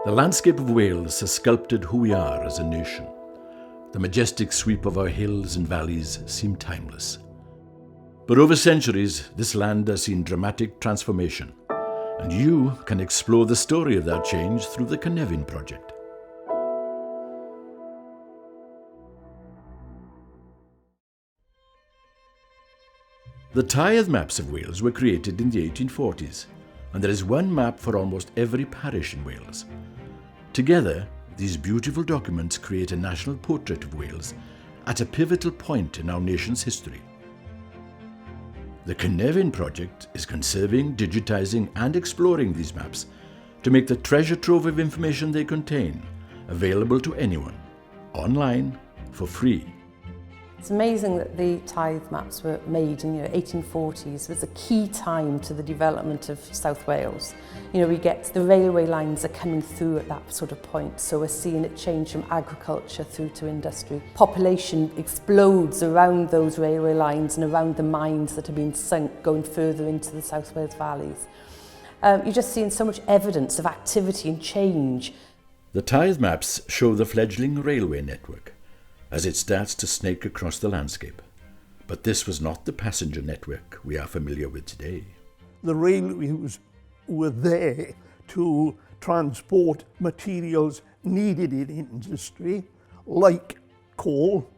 The landscape of Wales has sculpted who we are as a nation. The majestic sweep of our hills and valleys seem timeless. But over centuries, this land has seen dramatic transformation, and you can explore the story of that change through the Cynefin Project. The tithe maps of Wales were created in the 1840s, and there is one map for almost every parish in Wales. Together, these beautiful documents create a national portrait of Wales at a pivotal point in our nation's history. The Cynefin Project is conserving, digitising and exploring these maps to make the treasure trove of information they contain available to anyone, online, for free. It's amazing that the tithe maps were made in the 1840s. It was a key time to the development of South Wales. We get the railway lines are coming through at that sort of point, so we're seeing it change from agriculture through to industry. Population explodes around those railway lines and around the mines that have been sunk going further into the South Wales valleys. You're just seeing so much evidence of activity and change. The tithe maps show the fledgling railway network as it starts to snake across the landscape. But this was not the passenger network we are familiar with today. The railways were there to transport materials needed in industry, like coal,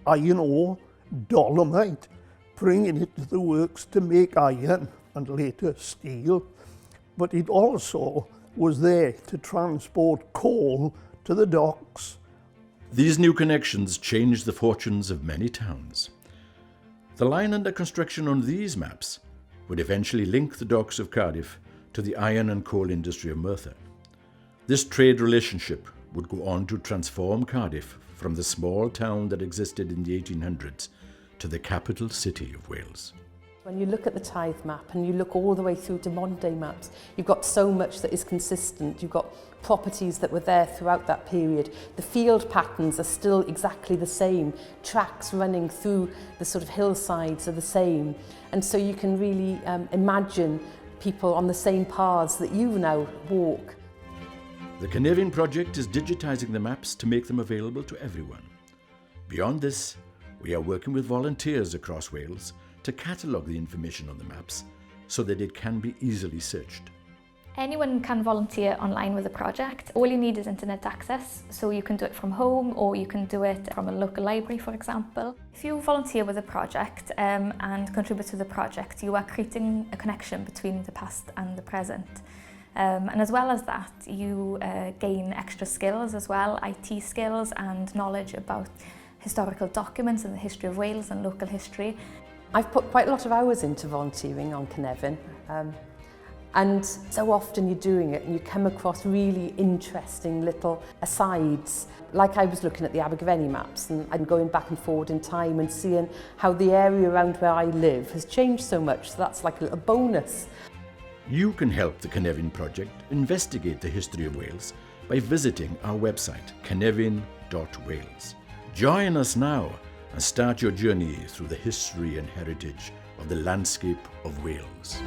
iron ore, dolomite, bringing it to the works to make iron and later steel. But it also was there to transport coal to the docks. These new connections changed the fortunes of many towns. The line under construction on these maps would eventually link the docks of Cardiff to the iron and coal industry of Merthyr. This trade relationship would go on to transform Cardiff from the small town that existed in the 1800s to the capital city of Wales. When you look at the tithe map and you look all the way through to modern day maps, you've got so much that is consistent. You've got properties that were there throughout that period. The field patterns are still exactly the same. Tracks running through the sort of hillsides are the same. And so you can really imagine people on the same paths that you now walk. The Cynefin Project is digitising the maps to make them available to everyone. Beyond this, we are working with volunteers across Wales to catalogue the information on the maps so that it can be easily searched. Anyone can volunteer online with the project. All you need is internet access, so you can do it from home or you can do it from a local library, for example. If you volunteer with the project and contribute to the project, you are creating a connection between the past and the present. And as well as that, you gain extra skills as well, IT skills and knowledge about historical documents and the history of Wales and local history. I've put quite a lot of hours into volunteering on Cynefin, and so often you're doing it and you come across really interesting little asides. Like I was looking at the Abergavenny maps and going back and forward in time and seeing how the area around where I live has changed so much, so that's like a little bonus. You can help the Cynefin Project investigate the history of Wales by visiting our website, cynefin.wales. Join us now and start your journey through the history and heritage of the landscape of Wales.